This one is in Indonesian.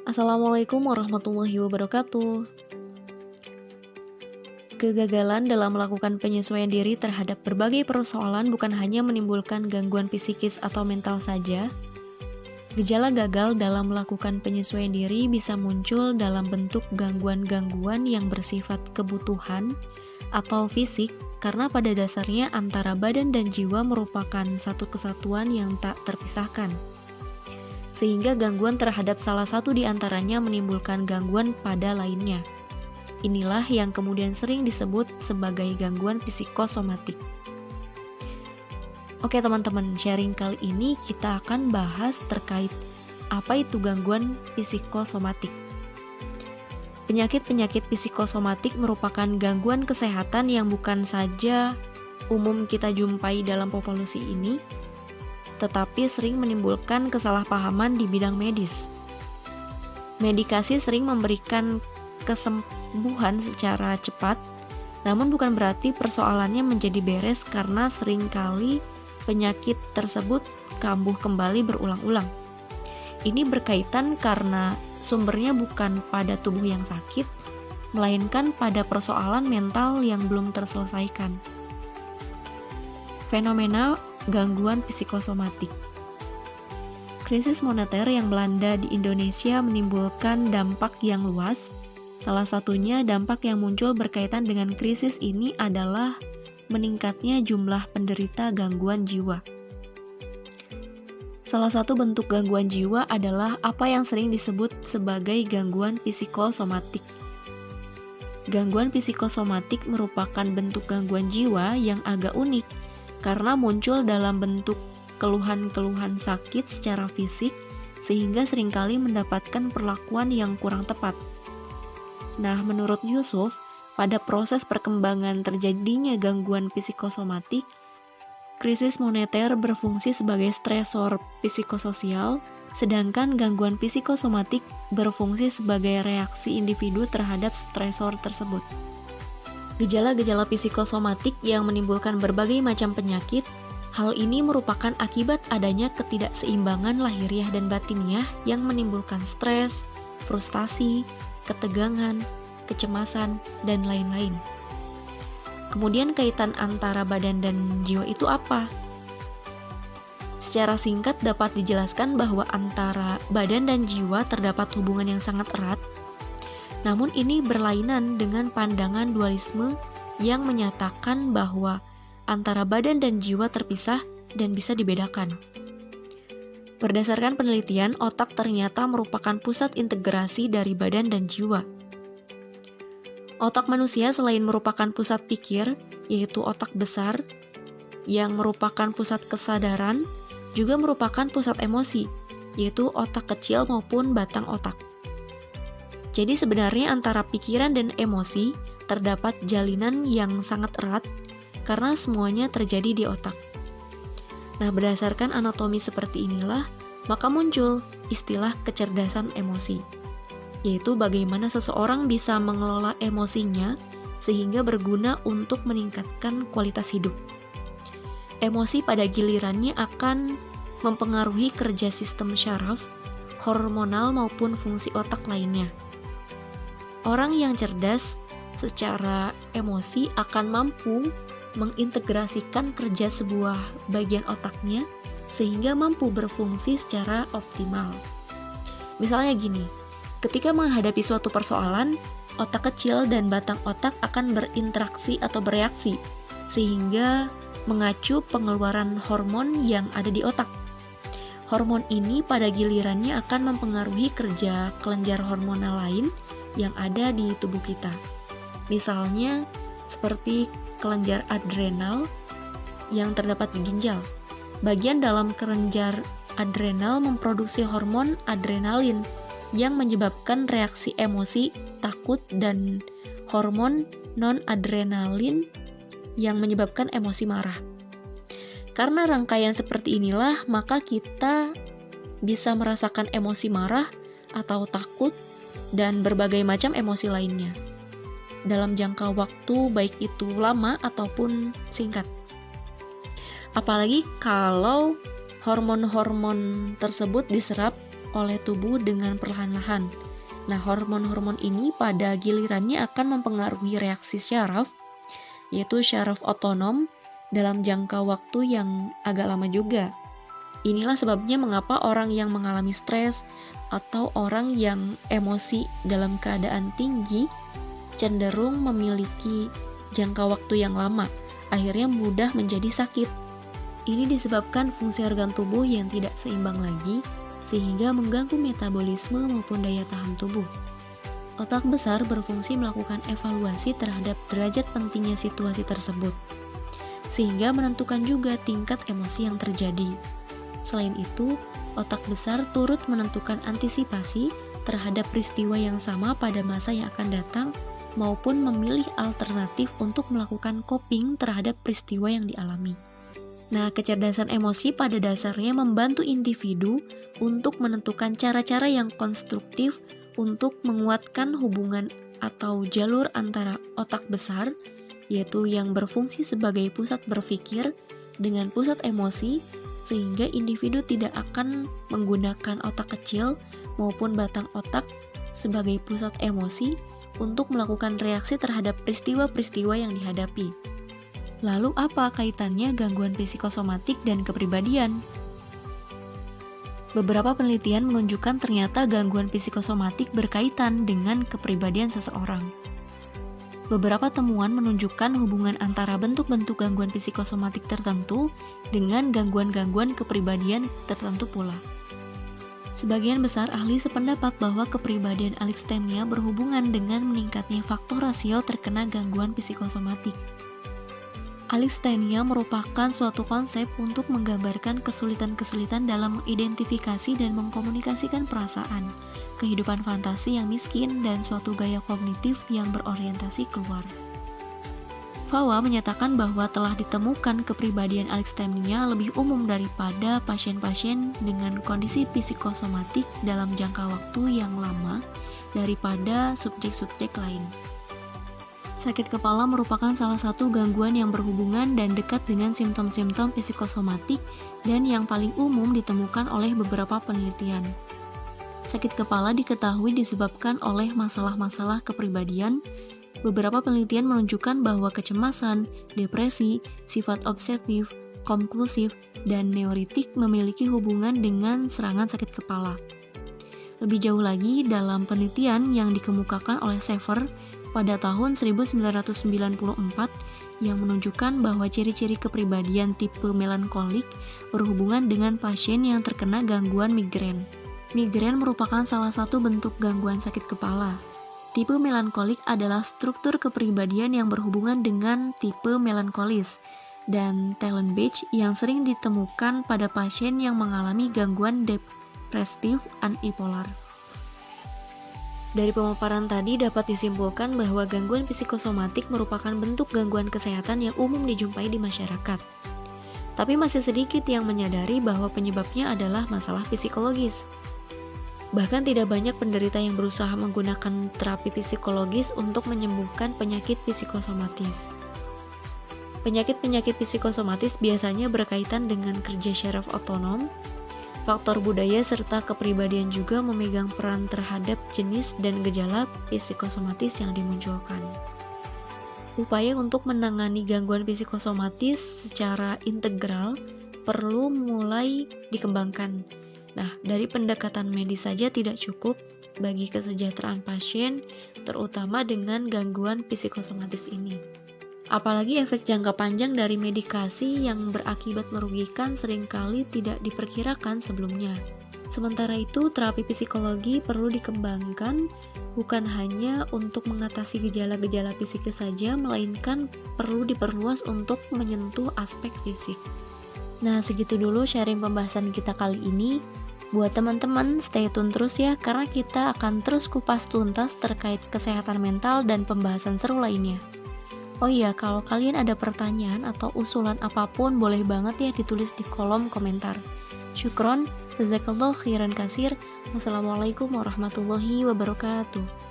Assalamualaikum warahmatullahi wabarakatuh. Kegagalan dalam melakukan penyesuaian diri terhadap berbagai persoalan bukan hanya menimbulkan gangguan psikis atau mental saja. Gejala gagal dalam melakukan penyesuaian diri bisa muncul dalam bentuk gangguan-gangguan yang bersifat kebutuhan atau fisik, karena pada dasarnya antara badan dan jiwa merupakan satu kesatuan yang tak terpisahkan. Sehingga gangguan terhadap salah satu di antaranya menimbulkan gangguan pada lainnya. Inilah yang kemudian sering disebut sebagai gangguan psikosomatik. Oke teman-teman, sharing kali ini kita akan bahas terkait apa itu gangguan psikosomatik. Penyakit-penyakit psikosomatik merupakan gangguan kesehatan yang bukan saja umum kita jumpai dalam populasi ini, tetapi sering menimbulkan kesalahpahaman di bidang medis. Medikasi sering memberikan kesembuhan secara cepat, namun bukan berarti persoalannya menjadi beres karena seringkali penyakit tersebut kambuh kembali berulang-ulang. Ini berkaitan karena sumbernya bukan pada tubuh yang sakit, melainkan pada persoalan mental yang belum terselesaikan. Fenomena gangguan psikosomatik. Krisis moneter yang melanda di Indonesia menimbulkan dampak yang luas. Salah satunya dampak yang muncul berkaitan dengan krisis ini adalah meningkatnya jumlah penderita gangguan jiwa. Salah satu bentuk gangguan jiwa adalah apa yang sering disebut sebagai gangguan psikosomatik. Gangguan psikosomatik merupakan bentuk gangguan jiwa yang agak unik karena muncul dalam bentuk keluhan-keluhan sakit secara fisik sehingga seringkali mendapatkan perlakuan yang kurang tepat. Nah, menurut Yusuf, pada proses perkembangan terjadinya gangguan psikosomatik, krisis moneter berfungsi sebagai stresor psikososial, sedangkan gangguan psikosomatik berfungsi sebagai reaksi individu terhadap stresor tersebut. Gejala-gejala psikosomatik yang menimbulkan berbagai macam penyakit, hal ini merupakan akibat adanya ketidakseimbangan lahiriah dan batiniah yang menimbulkan stres, frustasi, ketegangan, kecemasan, dan lain-lain. Kemudian kaitan antara badan dan jiwa itu apa? Secara singkat dapat dijelaskan bahwa antara badan dan jiwa terdapat hubungan yang sangat erat. Namun ini berlainan dengan pandangan dualisme yang menyatakan bahwa antara badan dan jiwa terpisah dan bisa dibedakan. Berdasarkan penelitian, otak ternyata merupakan pusat integrasi dari badan dan jiwa. Otak manusia selain merupakan pusat pikir, yaitu otak besar, yang merupakan pusat kesadaran, juga merupakan pusat emosi, yaitu otak kecil maupun batang otak. Jadi sebenarnya antara pikiran dan emosi terdapat jalinan yang sangat erat karena semuanya terjadi di otak. Nah, berdasarkan anatomi seperti inilah, maka muncul istilah kecerdasan emosi, yaitu bagaimana seseorang bisa mengelola emosinya sehingga berguna untuk meningkatkan kualitas hidup. Emosi pada gilirannya akan mempengaruhi kerja sistem syaraf, hormonal maupun fungsi otak lainnya. Orang yang cerdas secara emosi akan mampu mengintegrasikan kerja sebuah bagian otaknya sehingga mampu berfungsi secara optimal. Misalnya gini, ketika menghadapi suatu persoalan, otak kecil dan batang otak akan berinteraksi atau bereaksi sehingga mengacu pengeluaran hormon yang ada di otak. Hormon ini pada gilirannya akan mempengaruhi kerja kelenjar hormonal lain yang ada di tubuh kita. Misalnya seperti kelenjar adrenal yang terdapat di ginjal. Bagian dalam kelenjar adrenal memproduksi hormon adrenalin yang menyebabkan reaksi emosi, takut, dan hormon non-adrenalin yang menyebabkan emosi marah. Karena rangkaian seperti inilah, maka kita bisa merasakan emosi marah atau takut dan berbagai macam emosi lainnya dalam jangka waktu baik itu lama ataupun singkat. Apalagi kalau hormon-hormon tersebut diserap oleh tubuh dengan perlahan-lahan. Nah, hormon-hormon ini pada gilirannya akan mempengaruhi reaksi syaraf, yaitu syaraf otonom, dalam jangka waktu yang agak lama juga. Inilah sebabnya mengapa orang yang mengalami stres atau orang yang emosi dalam keadaan tinggi cenderung memiliki jangka waktu yang lama, akhirnya mudah menjadi sakit. Ini disebabkan fungsi organ tubuh yang tidak seimbang lagi, sehingga mengganggu metabolisme maupun daya tahan tubuh. Otak besar berfungsi melakukan evaluasi terhadap derajat pentingnya situasi tersebut, sehingga menentukan juga tingkat emosi yang terjadi. Selain itu, otak besar turut menentukan antisipasi terhadap peristiwa yang sama pada masa yang akan datang, maupun memilih alternatif untuk melakukan coping terhadap peristiwa yang dialami. Nah, kecerdasan emosi pada dasarnya membantu individu untuk menentukan cara-cara yang konstruktif untuk menguatkan hubungan atau jalur antara otak besar, yaitu yang berfungsi sebagai pusat berpikir, dengan pusat emosi, sehingga individu tidak akan menggunakan otak kecil maupun batang otak sebagai pusat emosi untuk melakukan reaksi terhadap peristiwa-peristiwa yang dihadapi. Lalu apa kaitannya gangguan psikosomatik dan kepribadian? Beberapa penelitian menunjukkan ternyata gangguan psikosomatik berkaitan dengan kepribadian seseorang. Beberapa temuan menunjukkan hubungan antara bentuk-bentuk gangguan psikosomatik tertentu dengan gangguan-gangguan kepribadian tertentu pula. Sebagian besar ahli sependapat bahwa kepribadian alexithymia berhubungan dengan meningkatnya faktor rasio terkena gangguan psikosomatik. Alexithymia merupakan suatu konsep untuk menggambarkan kesulitan-kesulitan dalam mengidentifikasi dan mengkomunikasikan perasaan, kehidupan fantasi yang miskin, dan suatu gaya kognitif yang berorientasi keluar. Fawa menyatakan bahwa telah ditemukan kepribadian alexithymia lebih umum daripada pasien-pasien dengan kondisi psikosomatik dalam jangka waktu yang lama daripada subjek-subjek lain. Sakit kepala merupakan salah satu gangguan yang berhubungan dan dekat dengan simptom-simptom psikosomatik dan yang paling umum ditemukan oleh beberapa penelitian. Sakit kepala diketahui disebabkan oleh masalah-masalah kepribadian. Beberapa penelitian menunjukkan bahwa kecemasan, depresi, sifat obsesif, kompulsif, dan neurotik memiliki hubungan dengan serangan sakit kepala. Lebih jauh lagi, dalam penelitian yang dikemukakan oleh Sever pada tahun 1994 yang menunjukkan bahwa ciri-ciri kepribadian tipe melankolik berhubungan dengan pasien yang terkena gangguan migrain. Migrain merupakan salah satu bentuk gangguan sakit kepala. Tipe melankolik adalah struktur kepribadian yang berhubungan dengan tipe melankolis dan Tallenbach yang sering ditemukan pada pasien yang mengalami gangguan depresif unipolar. Dari pemaparan tadi dapat disimpulkan bahwa gangguan psikosomatik merupakan bentuk gangguan kesehatan yang umum dijumpai di masyarakat. Tapi masih sedikit yang menyadari bahwa penyebabnya adalah masalah psikologis. Bahkan tidak banyak penderita yang berusaha menggunakan terapi psikologis untuk menyembuhkan penyakit psikosomatis. Penyakit-penyakit psikosomatis biasanya berkaitan dengan kerja syaraf otonom. Faktor budaya serta kepribadian juga memegang peran terhadap jenis dan gejala psikosomatis yang dimunculkan. Upaya untuk menangani gangguan psikosomatis secara integral perlu mulai dikembangkan. Nah, dari pendekatan medis saja tidak cukup bagi kesejahteraan pasien, terutama dengan gangguan psikosomatis ini. Apalagi efek jangka panjang dari medikasi yang berakibat merugikan seringkali tidak diperkirakan sebelumnya. Sementara itu, terapi psikologi perlu dikembangkan bukan hanya untuk mengatasi gejala-gejala psikis saja, melainkan perlu diperluas untuk menyentuh aspek fisik. Nah, segitu dulu sharing pembahasan kita kali ini. Buat teman-teman, stay tune terus ya, karena kita akan terus kupas tuntas terkait kesehatan mental dan pembahasan seru lainnya. Oh iya, kalau kalian ada pertanyaan atau usulan apapun, boleh banget ya ditulis di kolom komentar. Syukron, jazakallahu khairan katsir. Wassalamualaikum warahmatullahi wabarakatuh.